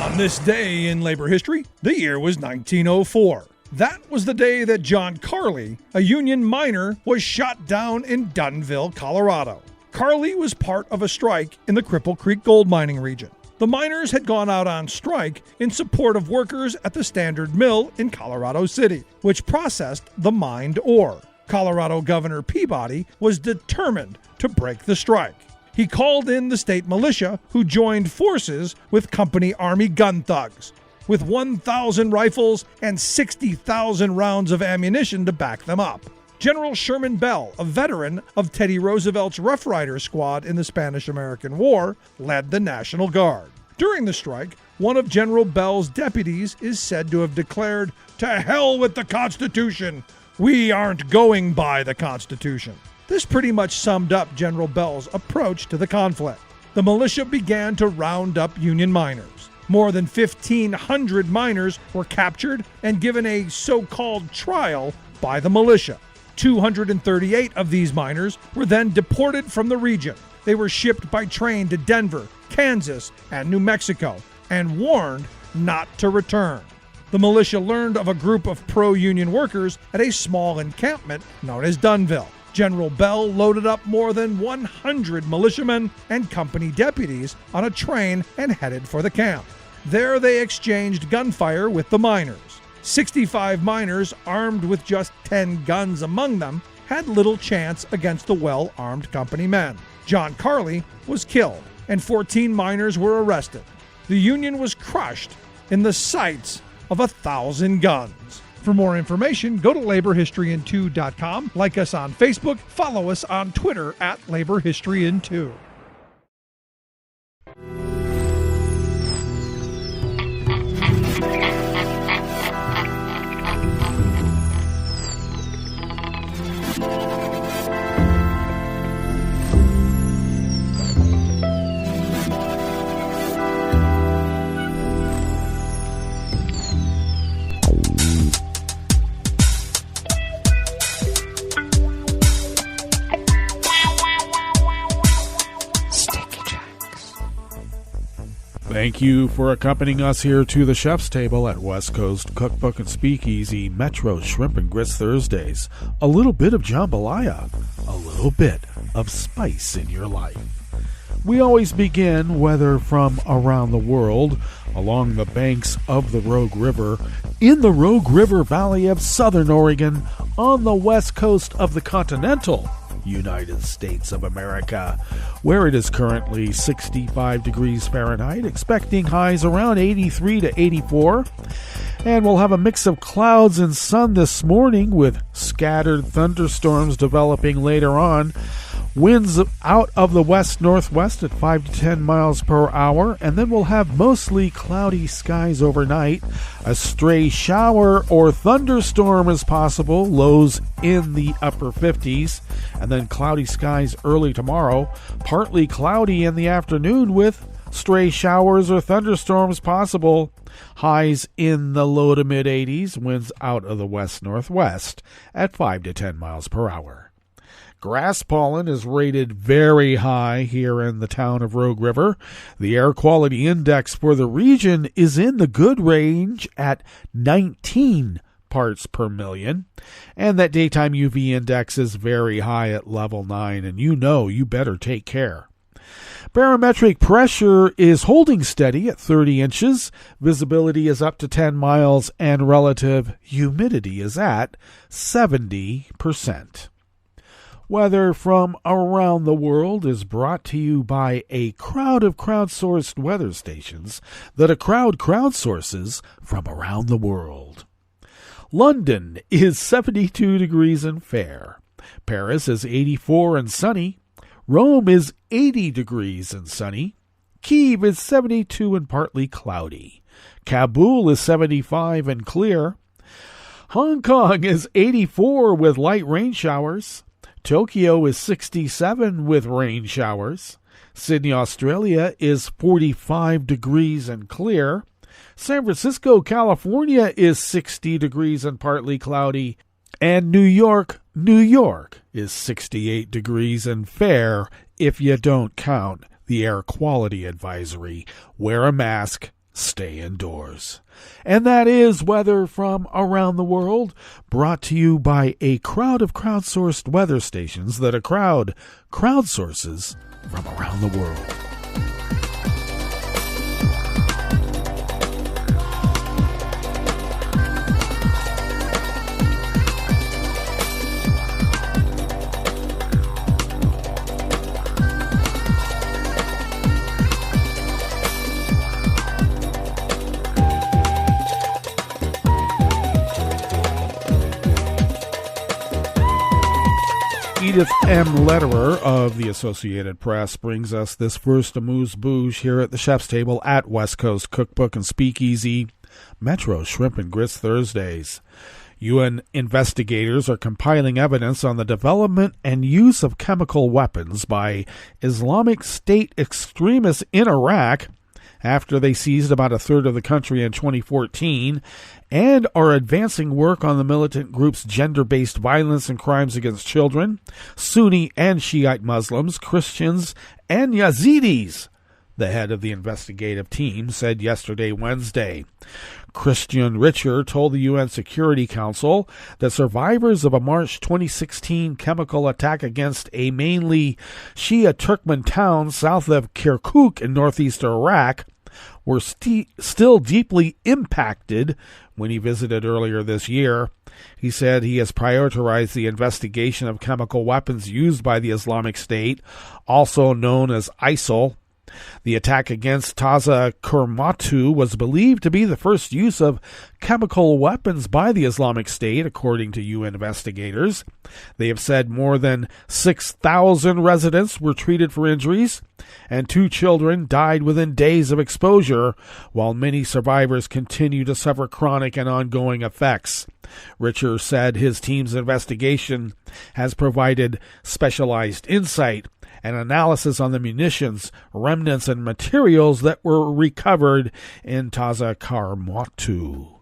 On this day in labor history, the year was 1904. That was the day that John Carley, a Union miner, was shot down in Dunnville, Colorado. Carley was part of a strike in the Cripple Creek gold mining region. The miners had gone out on strike in support of workers at the Standard Mill in Colorado City, which processed the mined ore. Colorado Governor Peabody was determined to break the strike. He called in the state militia, who joined forces with company Army gun thugs, with 1,000 rifles and 60,000 rounds of ammunition to back them up. General Sherman Bell, a veteran of Teddy Roosevelt's Rough Rider Squad in the Spanish-American War, led the National Guard. During the strike, one of General Bell's deputies is said to have declared, "To hell with the Constitution! "We aren't going by the Constitution." This pretty much summed up General Bell's approach to the conflict. The militia began to round up Union miners. More than 1,500 miners were captured and given a so-called trial by the militia. 238 of these miners were then deported from the region. They were shipped by train to Denver, Kansas, and New Mexico, and warned not to return. The militia learned of a group of pro-union workers at a small encampment known as Dunville. General Bell loaded up more than 100 militiamen and company deputies on a train and headed for the camp. There they exchanged gunfire with the miners. 65 miners, armed with just 10 guns among them, had little chance against the well-armed company men. John Carley was killed, and 14 miners were arrested. The Union was crushed in the sights of 1,000 guns. For more information, go to laborhistoryin2.com, like us on Facebook, follow us on Twitter at laborhistoryin2. Thank you for accompanying us here to the Chef's Table at West Coast Cookbook and Speakeasy Metro Shrimp and Grits Thursdays. A little bit of jambalaya, a little bit of spice in your life. We always begin, whether from around the world, along the banks of the Rogue River, in the Rogue River Valley of Southern Oregon, on the west coast of the continental United States of America, where it is currently 65 degrees Fahrenheit, expecting highs around 83 to 84. And we'll have a mix of clouds and sun this morning with scattered thunderstorms developing later on. Winds out of the west-northwest at 5 to 10 miles per hour, and then we'll have mostly cloudy skies overnight. A stray shower or thunderstorm is possible, lows in the upper 50s, and then cloudy skies early tomorrow. Partly cloudy in the afternoon with stray showers or thunderstorms possible. Highs in the low to mid-80s, winds out of the west-northwest at 5 to 10 miles per hour. Grass pollen is rated very high here in the town of Rogue River. The air quality index for the region is in the good range at 19 parts per million. And that daytime UV index is very high at level 9, and you better take care. Barometric pressure is holding steady at 30 inches. Visibility is up to 10 miles, and relative humidity is at 70%. Weather from around the world is brought to you by a crowd of crowdsourced weather stations that a crowd crowdsources from around the world. London is 72 degrees and fair. Paris is 84 and sunny. Rome is 80 degrees and sunny. Kyiv is 72 and partly cloudy. Kabul is 75 and clear. Hong Kong is 84 with light rain showers. Tokyo is 67 with rain showers. Sydney, Australia is 45 degrees and clear. San Francisco, California is 60 degrees and partly cloudy. And New York is 68 degrees and fair if you don't count the air quality advisory. Wear a mask, stay indoors. And that is weather from around the world, brought to you by a crowd of crowdsourced weather stations that a crowd crowdsources from around the world. Edith M. Lederer of the Associated Press brings us this first amuse-bouche here at the Chef's Table at West Coast Cookbook and Speakeasy, Metro Shrimp and Grits Thursdays. UN investigators are compiling evidence on the development and use of chemical weapons by Islamic State extremists in Iraq after they seized about a third of the country in 2014, and are advancing work on the militant group's gender-based violence and crimes against children, Sunni and Shiite Muslims, Christians, and Yazidis, the head of the investigative team said yesterday, Wednesday. Christian Richer told the UN Security Council that survivors of a March 2016 chemical attack against a mainly Shia Turkmen town south of Kirkuk in northeastern Iraq were still deeply impacted when he visited earlier this year. He said he has prioritized the investigation of chemical weapons used by the Islamic State, also known as ISIL. The attack against Taza Kurmatu was believed to be the first use of chemical weapons by the Islamic State, according to UN investigators. They have said more than 6,000 residents were treated for injuries, and 2 children died within days of exposure, while many survivors continue to suffer chronic and ongoing effects. Richer said his team's investigation has provided specialized insight and analysis on the munitions, remnants, and materials that were recovered in Taza Kurmatu.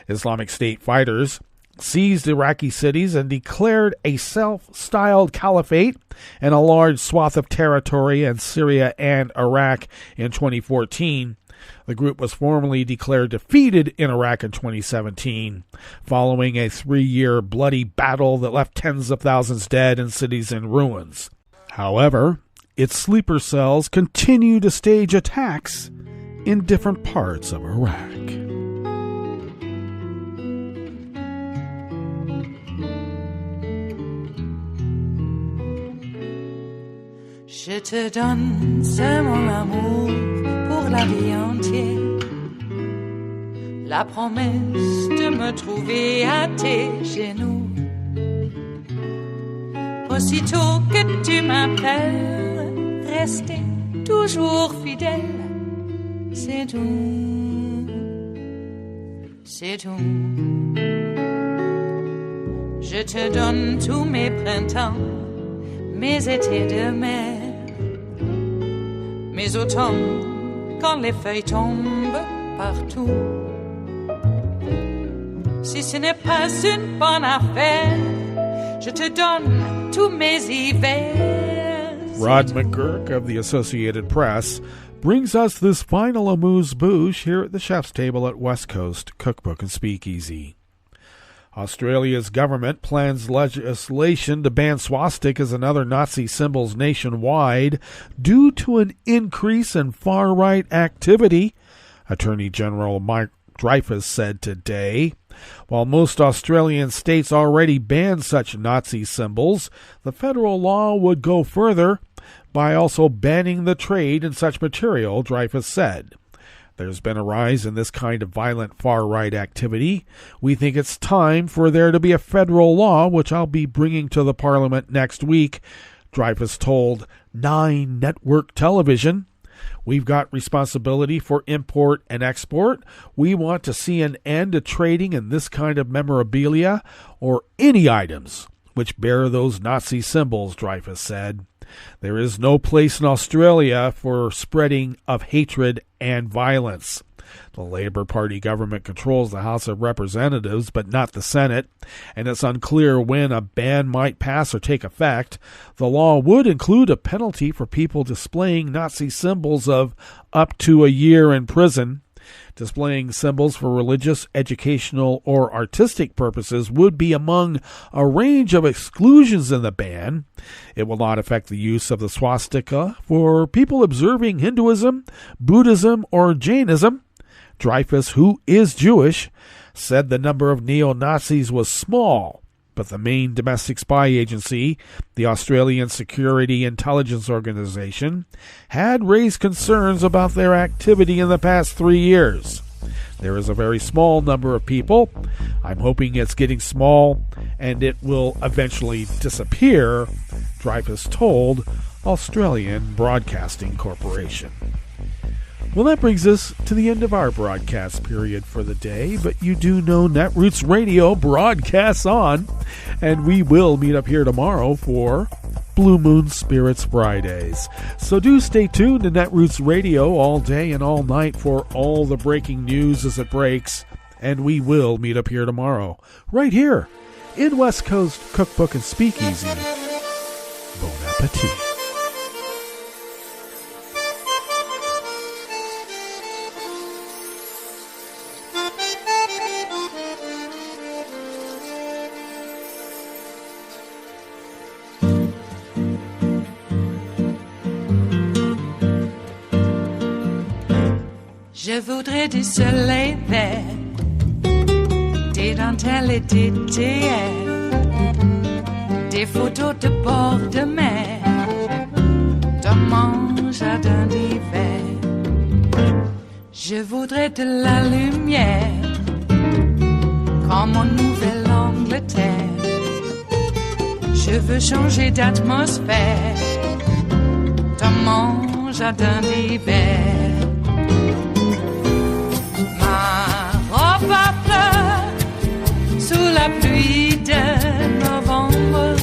Islamic State fighters seized Iraqi cities and declared a self-styled caliphate in a large swath of territory in Syria and Iraq in 2014. The group was formally declared defeated in Iraq in 2017, following a 3-year bloody battle that left tens of thousands dead and cities in ruins. However, its sleeper cells continue to stage attacks in different parts of Iraq. Je te donne c'est mon amour pour la vie entière. La promesse de me trouver à tes genoux. Aussitôt que tu m'appelles, rester toujours fidèle, c'est tout, c'est tout. Je te donne tous mes printemps, mes étés de mer, mes automnes quand les feuilles tombent partout. Si ce n'est pas une bonne affaire, je te donne tous mes hivers. Rod McGurk of the Associated Press brings us this final amuse-bouche here at the chef's table at West Coast Cookbook and Speakeasy. Australia's government plans legislation to ban swastikas and other Nazi symbols nationwide due to an increase in far-right activity, Attorney General Mark Dreyfus said today. While most Australian states already ban such Nazi symbols, the federal law would go further by also banning the trade in such material, Dreyfus said. There's been a rise in this kind of violent far-right activity. We think it's time for there to be a federal law, which I'll be bringing to the Parliament next week, Dreyfus told 9 Network Television. We've got responsibility for import and export. We want to see an end to trading in this kind of memorabilia or any items which bear those Nazi symbols, Dreyfus said. There is no place in Australia for spreading of hatred and violence. The Labour Party government controls the House of Representatives, but not the Senate, and it's unclear when a ban might pass or take effect. The law would include a penalty for people displaying Nazi symbols of up to a year in prison. Displaying symbols for religious, educational, or artistic purposes would be among a range of exclusions in the ban. It will not affect the use of the swastika for people observing Hinduism, Buddhism, or Jainism. Dreyfus, who is Jewish, said the number of neo-Nazis was small, but the main domestic spy agency, the Australian Security Intelligence Organization, had raised concerns about their activity in the past 3 years. There is a very small number of people. I'm hoping it's getting small and it will eventually disappear, Dreyfus told Australian Broadcasting Corporation. Well, that brings us to the end of our broadcast period for the day, but you do know Netroots Radio broadcasts on, and we will meet up here tomorrow for Blue Moon Spirits Fridays. So do stay tuned to Netroots Radio all day and all night for all the breaking news as it breaks, and we will meet up here tomorrow, right here in West Coast Cookbook and Speakeasy. Bon appetit. Je voudrais du soleil vert, des dentelles et des théères, des photos de bord de mer, dans mon jardin d'hiver. Je voudrais de la lumière, comme en Nouvelle-Angleterre. Je veux changer d'atmosphère, dans mon jardin d'hiver. À fleurs sous la pluie de novembre,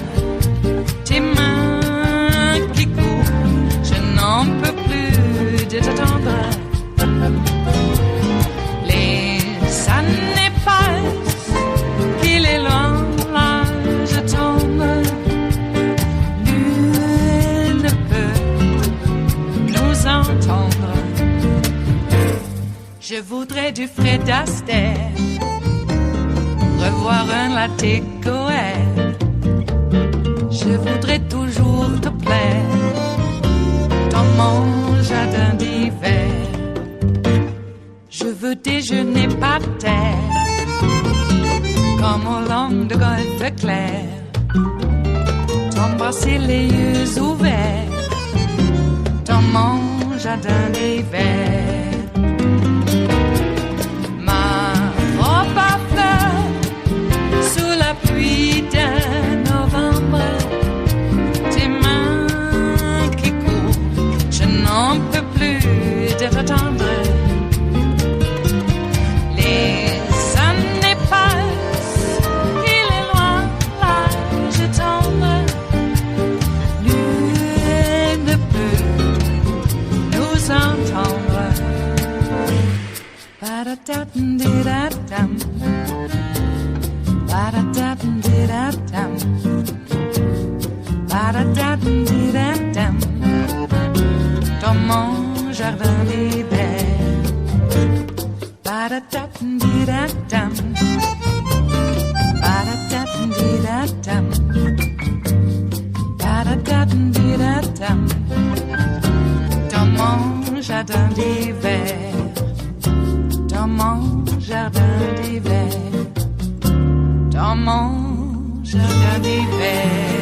tes mains qui courent, je n'en peux plus de t'attendre. Les années passent, qu'il est loin, là je tombe. Nul ne peut nous entendre. Je voudrais du Fred Astaire, revoir un latte Goël. Je voudrais toujours te plaire dans mon jardin d'hiver. Je veux déjeuner par terre, comme au long de golfe clair, t'embrasser les yeux ouverts dans mon jardin d'hiver. Pluie de novembre, tes mains qui courent, je n'en peux plus de t'attendre. Les années passent, il est loin, là je tombe. Nul ne peut nous entendre. Ba-da-da-dum-di-da-dum. Ba-da-da-dum-di-da-dum. Ba-da-da-dum-di-da-dum. Dans mon jardin d'hiver. Ba-da-da-dum-di-da-dum. Ba-da-da-dum-di-da-dum. Ba-da-da-dum-di-da-dum. Dans mon jardin d'hiver. Dans mon jardin d'hiver. Dans mon jardin d'hiver.